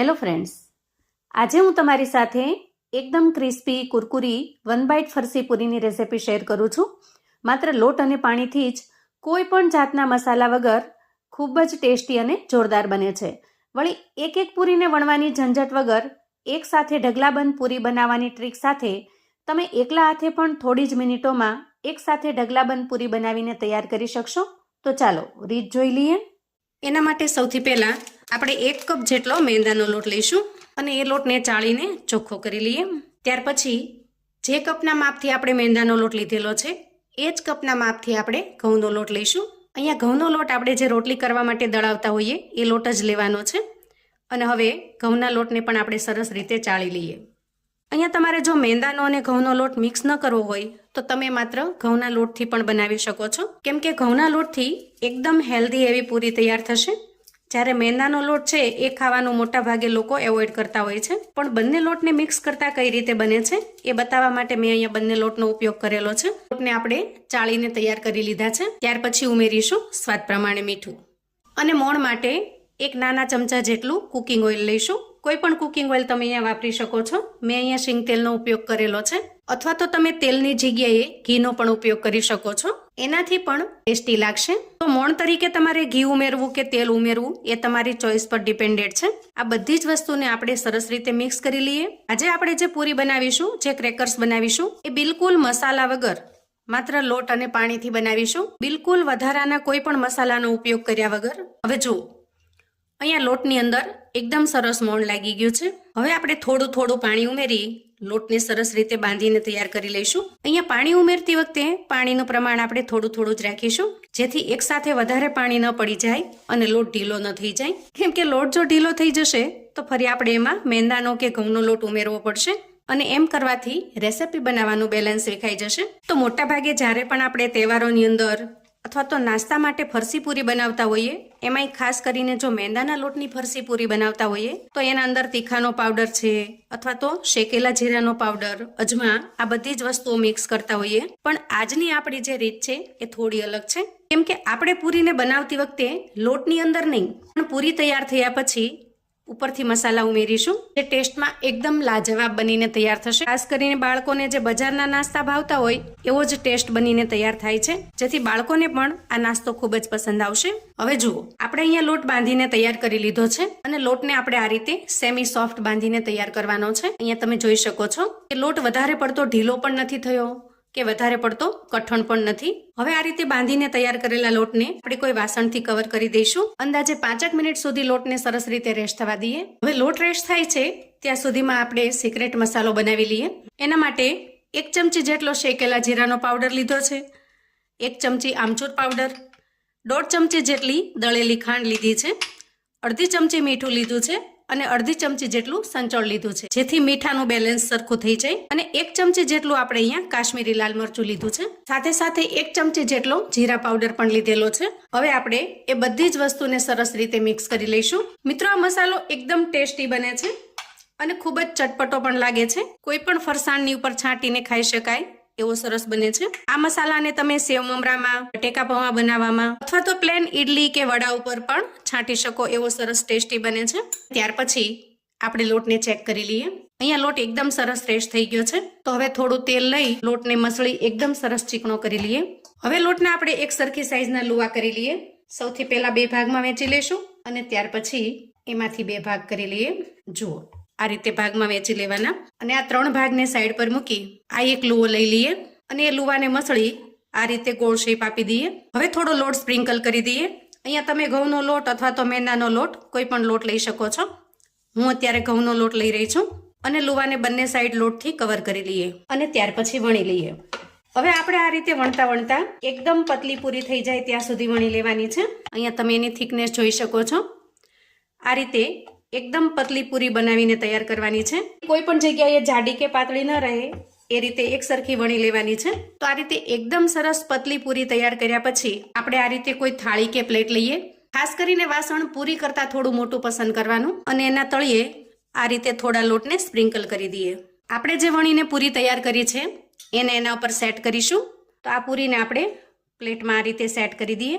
Hello friends, આજે હું તમારી સાથે એકદમ ક્રિસ્પી કુરકુરી વન બાઇટ ફરસી પૂરીની રેસિપી શેર કરું છું. માત્ર લોટ અને પાણીથી જ કોઈ પણ જાતના મસાલા વગર ખૂબ જ ટેસ્ટી અને જોરદાર બને છે. વળી એક એક પૂરીને વણવાની ઝંઝટ વગર એક સાથે ઢગલાબંધ પૂરી બનાવવાની ટ્રીક સાથે તમે એકલા હાથે પણ થોડી જ મિનિટોમાં એક સાથે ઢગલાબંધ પૂરી બનાવીને તૈયાર કરી શકશો. તો ચાલો રીત જોઈ લઈએ. એના માટે સૌથી પહેલાં આપણે 1 કપ જેટલો મેંદાનો લોટ લઈશું અને એ લોટને ચાળીને ચોખ્ખો કરી લઈએ. ત્યાર પછી જે કપના માપથી આપણે મેંદાનો લોટ લીધેલો છે એ જ કપના માપથી આપણે ઘઉંનો લોટ લઈશું. અહીંયા ઘઉંનો લોટ આપણે જે રોટલી કરવા માટે દળાવતા હોઈએ એ લોટ જ લેવાનો છે. અને હવે ઘઉંના લોટને પણ આપણે સરસ રીતે ચાળી લઈએ. અહીંયા તમારે જો મેંદાનો અને ઘઉંનો લોટ મિક્સ ન કરવો હોય તો તમે માત્ર ઘઉંના લોટથી પણ બનાવી શકો છો, કેમ કે ઘઉંના લોટથી એકદમ હેલ્ધી એવી પૂરી તૈયાર થશે. જ્યારે મેંદાનો લોટ છે એ ખાવાનું મોટા ભાગે લોકો એવોઇડ કરતા હોય છે, પણ બંને લોટને મિક્સ કરતા કઈ રીતે બને છે એ બતાવવા માટે મેં અહીંયા બંને લોટનો ઉપયોગ કરેલો છે. લોટને આપણે ચાળીને તૈયાર કરી લીધા છે. ત્યાર પછી ઉમેરીશું સ્વાદ પ્રમાણે મીઠું અને મોણ માટે 1 નાના ચમચા જેટલું કુકિંગ ઓઇલ લઈશું. કોઈ પણ કુકિંગ ઓઇલ તમે અહીંયા વાપરી શકો છો. મેં અહીંયા શીંગ તેલનો ઉપયોગ કરેલો છે, અથવા તો તમે તેલની જગ્યાએ ઘીનો પણ ઉપયોગ કરી શકો છો. એનાથી પણ ટેસ્ટી લાગશે. તો મોણ તરીકે તમારે ઘી ઉમેરવું કે તેલ ઉમેરવું એ તમારી ચોઈસ પર ડિપેન્ડેડ છે. આ બધી જ વસ્તુને આપણે સરસ રીતે મિક્સ કરી લઈએ. આજે આપણે જે પૂરી બનાવીશું, જે ક્રેકર્સ બનાવીશું, એ બિલકુલ મસાલા વગર માત્ર લોટ અને પાણીથી બનાવીશું. બિલકુલ વધારાના કોઈ પણ મસાલાનો ઉપયોગ કર્યા વગર. હવે જુઓ, અહીંયા લોટની અંદર એકદમ સરસ મોણ લાગી ગયું છે. હવે આપણે થોડું થોડું પાણી ઉમેરી લોટને સરસ રીતે બાંધીને તૈયાર કરી લઈશું. અહીંયા પાણી ઉમેરતી વખતે પાણીનું પ્રમાણ આપણે થોડું થોડું જ રાખીશું, જેથી એકસાથે વધારે પાણી ન પડી જાય અને લોટ ઢીલો ન થઈ જાય. કેમ કે લોટ જો ઢીલો થઈ જશે તો ફરી આપણે એમાં મેંદાનો કે ઘઉંનો લોટ ઉમેરવો પડશે અને એમ કરવાથી રેસિપી બનાવવાનું બેલેન્સ વિખાઈ જશે. તો મોટા ભાગે જ્યારે પણ આપણે તહેવારોની અંદર અથવા તો નાસ્તા માટે ફરસી પૂરી બનાવતા હોઈએ, એમાંય ખાસ કરીને જો મેંદાના લોટની ફરસી પૂરી બનાવતા હોઈએ તો એના અંદર તીખાનો પાવડર છે અથવા તો શેકેલા જીરાનો પાવડર, અજમા, આ બધી જ વસ્તુઓ મિક્સ કરતા હોઈએ. પણ આજની આપણી જે રીત છે એ થોડી અલગ છે, કેમ કે આપણે પૂરીને બનાવતી વખતે લોટની અંદર નહીં, પણ પૂરી તૈયાર થયા પછી ઉપરથી મસાલા ઉમેરીશું, જે ટેસ્ટમાં એકદમ લાજવાબ બનીને તૈયાર થશે. ખાસ કરીને બાળકોને જે બજારના નાસ્તા ભાવતા હોય એવો જ ટેસ્ટ બનીને તૈયાર થાય છે, જેથી બાળકોને પણ આ નાસ્તો ખૂબ જ પસંદ આવશે. હવે જુઓ, આપણે અહીંયા લોટ બાંધીને તૈયાર કરી લીધો છે અને લોટને આપણે આ રીતે સેમી સોફ્ટ બાંધીને તૈયાર કરવાનો છે. અહીંયા તમે જોઈ શકો છો કે લોટ વધારે પડતો ઢીલો પણ નથી થયો કે વધારે પડતો કઠણ પણ નથી. હવે આ રીતે બાંધીને તૈયાર કરેલા લોટને આપણે કોઈ વાસણથી કવર કરી દઈશું. અંદાજે 5 મિનિટ સુધી લોટને સરસ રીતે રેસ્ટ થવા દઈએ. હવે લોટ રેસ્ટ થાય છે ત્યાં સુધીમાં આપણે સિક્રેટ મસાલો બનાવી લઈએ. એના માટે 1 ચમચી જેટલો શેકેલા જીરાનો પાવડર લીધો છે, 1 ચમચી આમચૂર પાવડર, 1.5 ચમચી જેટલી દળેલી ખાંડ લીધી છે, 1/2 ચમચી મીઠું લીધું છે અને 1/2 ચમચી જેટલું સંચળ લીધું છે, જેથી મીઠાનું બેલેન્સ સરખું થઈ જાય. અને 1 ચમચી જેટલું આપણે અહીંયા કાશ્મીરી લાલ મરચું લીધું છે. સાથે સાથે 1 ચમચી જેટલો જીરા પાવડર પણ લીધેલો છે. હવે આપણે એ બધી જ વસ્તુને સરસ રીતે મિક્સ કરી લઈશું. મિત્રો, આ મસાલો એકદમ ટેસ્ટી બને છે અને ખૂબ જ ચટપટો પણ લાગે છે. કોઈ પણ ફરસાણની ઉપર છાંટીને ખાઈ શકાય એવો સરસ બને છે. આ મસાલાને તમે સેવ મમરામાં, બટેકા પૌવા બનાવવામાં અથવા તો પ્લેન ઈડલી કે વડા ઉપર પણ છાંટી શકો એવો સરસ ટેસ્ટી બને છે. ત્યાર પછી આપણે લોટને ચેક કરી લઈએ. અહીંયા લોટ એકદમ સરસ રેસ્ટ થઈ ગયો છે. તો હવે થોડું તેલ લઈ લોટને મસળી એકદમ સરસ ચીકણો કરી લઈએ. હવે લોટને આપણે એક સરખી સાઈઝના લુવા કરી લઈએ. સૌથી પહેલા 2 ભાગમાં વહેંચી લઈશું અને ત્યાર પછી એમાંથી 2 ભાગ કરી લઈએ. જુઓ, આ રીતે ભાગમાં વહેંચી લેવાના અને આ 3 ભાગને સાઈડ પર મૂકી આ એક લુવો લઈ લઈએ અને એ લુવાને મસળી આ રીતે ગોળ શેપ આપી દઈએ. હવે થોડો લોટ સ્પ્રિંકલ કરી દઈએ. અહીંયા તમે ઘઉંનો લોટ અથવા તો મેંદાનો લોટ કોઈ પણ લોટ લઈ શકો છો. હું અત્યારે ઘઉંનો લોટ લઈ રહી છું અને લુવાને બંને સાઈડ લોટથી કવર કરી લઈએ અને ત્યાર પછી વણી લઈએ. હવે આપણે આ રીતે વણતા વણતા એકદમ પતલી પૂરી થઈ જાય ત્યાં સુધી વણી લેવાની છે. અહીંયા તમે એની થિકનેસ જોઈ શકો છો. આ રીતે એકદમ પતલી પૂરી બનાવીને તૈયાર કરવાની છે. કોઈ પણ જગ્યાએ જાડી કે પાતળી ન રહે એ રીતે એક સરખી વણી લેવાની છે. તો આ રીતે એકદમ સરસ પતલી પૂરી તૈયાર કર્યા પછી આપણે આ રીતે કોઈ થાળી કે પ્લેટ લઈએ. ખાસ કરીને વાસણ પૂરી કરતા થોડું મોટું પસંદ કરવાનું અને એના તળિયે આ રીતે થોડા લોટને સ્પ્રિંકલ કરી દઈએ. આપણે જે વણીને પૂરી તૈયાર કરી છે એને એના ઉપર સેટ કરીશું. તો આ પૂરીને આપણે પ્લેટમાં આ રીતે સેટ કરી દઈએ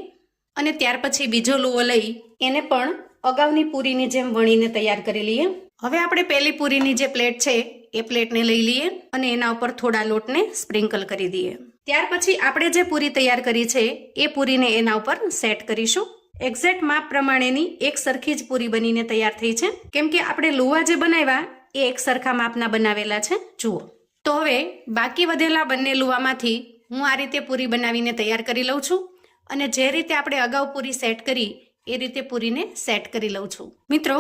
અને ત્યાર પછી બીજો લુવો લઈ એને પણ અગાઉની પૂરીની જેમ વણીને તૈયાર કરી લઈએ. હવે આપણે પહેલી પૂરીની જે પ્લેટ છે એ પ્લેટને લઈ લઈએ અને એના ઉપર થોડા લોટને સ્પ્રિંકલ કરી દઈએ. ત્યાર પછી આપણે જે પૂરી તૈયાર કરી છે એ પૂરીને એના ઉપર સેટ કરીશું. એક્ઝેક્ટ માપ પ્રમાણેની એક સરખી જ પૂરી બનીને તૈયાર થઈ છે, કેમ કે આપણે લુવા જે બનાવ્યા એ એક સરખા માપના બનાવેલા છે. જુઓ, તો હવે બાકી વધેલા બંને લુવામાંથી હું આ રીતે પૂરી બનાવીને તૈયાર કરી લઉં છું અને જે રીતે આપણે અગાઉ પૂરી સેટ કરી એ રીતે પૂરીને સેટ કરી લઉં છું. મિત્રો,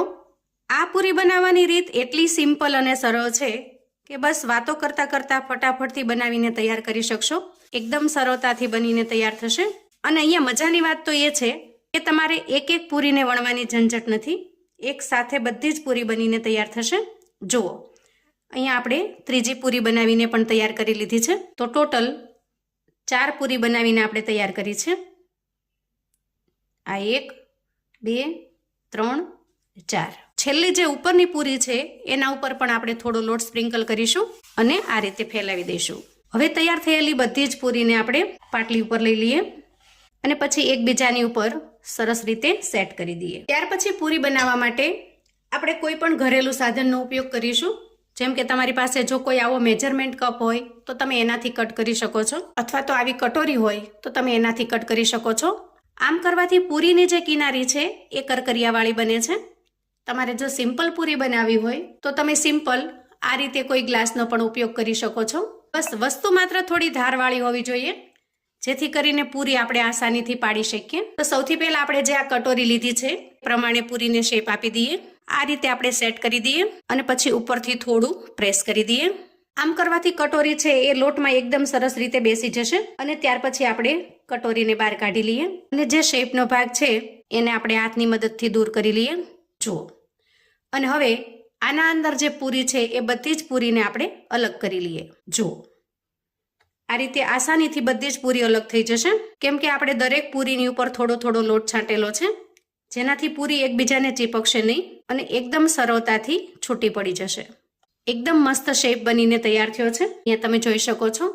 આ પૂરી બનાવવાની રીત એટલી સિમ્પલ અને સરળ છે કે બસ વાતો કરતા કરતા ફટાફટથી બનાવીને તૈયાર કરી શકશો. એકદમ સરળતાથી બનીને તૈયાર થશે. અને અહીંયા મજાની વાત તો એ છે કે તમારે એક એક પૂરીને વણવાની ઝંઝટ નથી. એક સાથે બધી જ પૂરી બનીને તૈયાર થશે. જુઓ, અહીંયા આપણે ત્રીજી પૂરી બનાવીને પણ તૈયાર કરી લીધી છે. તો ટોટલ 4 પૂરી બનાવીને આપણે તૈયાર કરી છે. આ 1, 2, 3, 4. છેલ્લી જે ઉપરની પૂરી છે એના ઉપર પણ આપણે થોડો લોટ સ્પ્રિંકલ કરીશું અને આ રીતે ફેલાવી દઈશું. હવે તૈયાર થયેલી બધી જ પૂરીને આપણે પાટલી ઉપર લઈ લઈએ અને પછી એકબીજાની ઉપર સરસ રીતે સેટ કરી દઈએ. ત્યાર પછી પૂરી બનાવવા માટે આપણે કોઈ પણ ઘરેલું સાધનનો ઉપયોગ કરીશું. જેમ કે તમારી પાસે જો કોઈ આવો મેજરમેન્ટ કપ હોય તો તમે એનાથી કટ કરી શકો છો, અથવા તો આવી કટોરી હોય તો તમે એનાથી કટ કરી શકો છો. આમ કરવાથી પૂરીની જે કિનારી છે એ કરકરિયાવાળી બને છે. તમારે જો સિમ્પલ પૂરી બનાવવી હોય તો તમે સિમ્પલ આ રીતે કોઈ ગ્લાસનો પણ ઉપયોગ કરી શકો છો. બસ વસ્તુ માત્ર થોડી ધારવાળી હોવી જોઈએ, જેથી કરીને પૂરી આપણે આસાનીથી પાડી શકીએ. તો સૌથી પહેલા આપણે જે આ કટોરી લીધી છે એ પ્રમાણે પૂરીને શેપ આપી દઈએ. આ રીતે આપણે સેટ કરી દઈએ અને પછી ઉપરથી થોડું પ્રેસ કરી દઈએ. આમ કરવાથી કટોરી છે એ લોટમાં એકદમ સરસ રીતે બેસી જશે અને ત્યાર પછી આપણે કટોરીને બહાર કાઢી લઈએ અને જે શેપનો ભાગ છે એને આપણે હાથની મદદથી દૂર કરી લઈએ. જુઓ, અને હવે આના અંદર જે પૂરી છે એ બધી જ પૂરીને આપણે અલગ કરી લઈએ. જુઓ, આ રીતે આસાનીથી બધી જ પૂરી અલગ થઈ જશે, કેમ કે આપણે દરેક પૂરીની ઉપર થોડો થોડો લોટ છાંટેલો છે, જેનાથી પૂરી એકબીજાને ચીપકશે નહીં અને એકદમ સરળતાથી છૂટી પડી જશે. એકદમ મસ્ત શેપ બનીને તૈયાર થયો છે. અહીંયા તમે જોઈ શકો છો.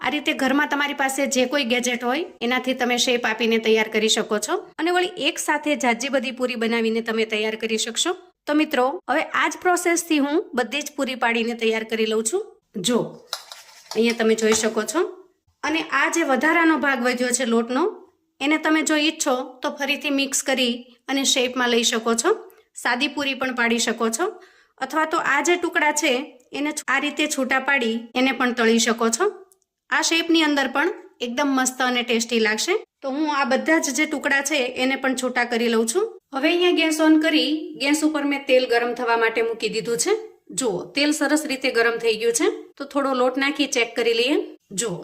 આ રીતે ઘરમાં તમારી પાસે જે કોઈ ગેજેટ હોય એનાથી તમે શેપ આપીને તૈયાર કરી શકો છો અને વળી એક સાથે જાજી બધી પૂરી બનાવીને તમે તૈયાર કરી શકશો. તો મિત્રો, હવે આ જ પ્રોસેસથી હું બધી જ પૂરી પાડીને તૈયાર કરી લઉં છું. જો, અહીંયા તમે જોઈ શકો છો. અને આ જે વધારાનો ભાગ વધ્યો છે લોટનો, એને તમે જો ઈચ્છો તો ફરીથી મિક્સ કરી અને શેપમાં લઈ શકો છો. સાદી પૂરી પણ પાડી શકો છો, અથવા તો આ જે ટુકડા છે એને આ રીતે છૂટા પાડી એને પણ તળી શકો છો. આ શેપની અંદર પણ એકદમ મસ્ત અને ટેસ્ટી લાગશે. તો હું આ બધા જ જે ટુકડા છે એને પણ છૂટા કરી લઉં છું. હવે અહીંયા ગેસ ઓન કરી ગેસ ઉપર મેં તેલ ગરમ થવા માટે મૂકી દીધું છે. જુઓ, તેલ સરસ રીતે ગરમ થઈ ગયું છે. તો થોડો લોટ નાખી ચેક કરી લઈએ. જુઓ,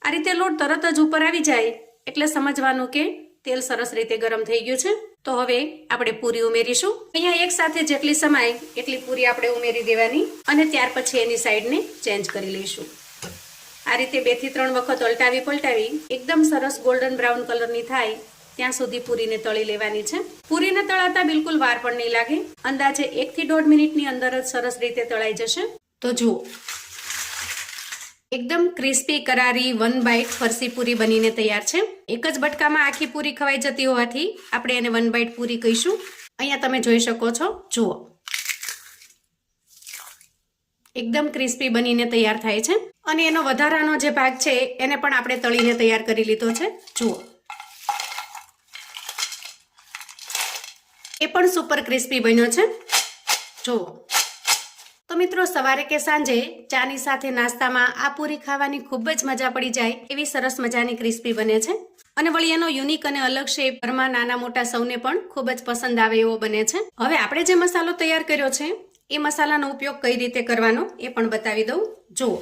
આ રીતે લોટ તરત જ ઉપર આવી જાય એટલે સમજવાનું કે તેલ સરસ રીતે ગરમ થઈ ગયું છે. તો હવે આપણે પૂરી ઉમેરીશું. અહીંયા એક સાથે જેટલી સમાય એટલી પૂરી આપણે ઉમેરી દેવાની અને ત્યાર પછી એની સાઈડને ચેન્જ કરી લઈશું. આ રીતે 2 થી 3 વખત અલટાવી પલટાવી એકદમ સરસ ગોલ્ડન બ્રાઉન કલરની થાય ત્યાં સુધી પૂરીને તળી લેવાની છે. પૂરીને તળાતા બિલકુલ વાર પણ નહીં લાગે. અંદાજે 1 થી 1.5 મિનિટની અંદર જ સરસ રીતે તળાઈ જશે. તો જુઓ, એકદમ ક્રિસ્પી કરારી 1 બાઈટ ફરસી પૂરી બનીને તૈયાર છે. એક જ બટકામાં આખી પૂરી ખવાઈ જતી હોવાથી આપણે એને 1 બાઈટ પૂરી કહીશું. અહીંયા તમે જોઈ શકો છો. જુઓ, એકદમ ક્રિસ્પી બનીને તૈયાર થાય છે અને એનો વધારાનો જે ભાગ છે એને પણ આપણે તળીને તૈયાર કરી લીધો છે. જુઓ, એ પણ સુપર ક્રિસ્પી બન્યો છે. જુઓ, તો મિત્રો, સવારે કે સાંજે ચાની સાથે નાસ્તામાં આ પૂરી ખાવાની ખૂબ જ મજા પડી જાય એવી સરસ મજાની ક્રિસ્પી બને છે અને વળી એનો યુનિક અને અલગ શેપ ઘરમાં નાના મોટા સૌને પણ ખૂબ જ પસંદ આવે એવો બને છે. હવે આપણે જે મસાલો તૈયાર કર્યો છે એ મસાલાનો ઉપયોગ કઈ રીતે કરવાનો એ પણ બતાવી દઉં. જુઓ,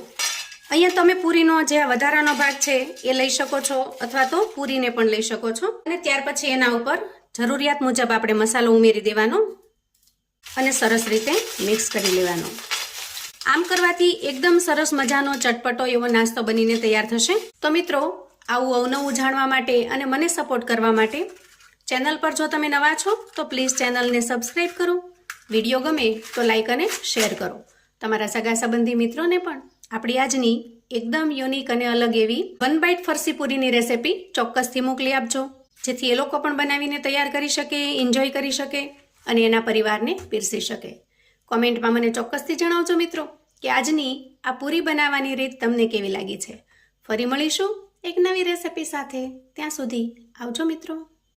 અહીંયા તમે પૂરીનો જે વધારાનો ભાગ છે એ લઈ શકો છો અથવા તો પૂરીને પણ લઈ શકો છો અને ત્યાર પછી એના ઉપર જરૂરિયાત મુજબ આપણે મસાલો ઉમેરી દેવાનો અને સરસ રીતે મિક્સ કરી લેવાનો. આમ કરવાથી એકદમ સરસ મજાનો ચટપટો એવો નાસ્તો બનીને તૈયાર થશે. તો મિત્રો, આવું અવનવું જાણવા માટે અને મને સપોર્ટ કરવા માટે ચેનલ પર જો તમે નવા છો તો પ્લીઝ ચેનલને સબસ્ક્રાઈબ કરો. વિડીયો ગમે તો લાઈક અને શેર કરો. તમારા સગા સંબંધી મિત્રોને પણ આપણી આજની એકદમ યુનિક અને અલગ એવી 1 બાઈટ ફરસી પૂરીની રેસિપી ચોક્કસથી મોકલી આપજો, જેથી એ લોકો પણ બનાવીને તૈયાર કરી શકે, એન્જોય કરી શકે અને એના પરિવારને પીરસી શકે. કોમેન્ટમાં મને ચોક્કસથી જણાવજો મિત્રો કે આજની આ પૂરી બનાવવાની રીત તમને કેવી લાગી છે. ફરી મળીશું એક નવી રેસિપી સાથે. ત્યાં સુધી આવજો મિત્રો.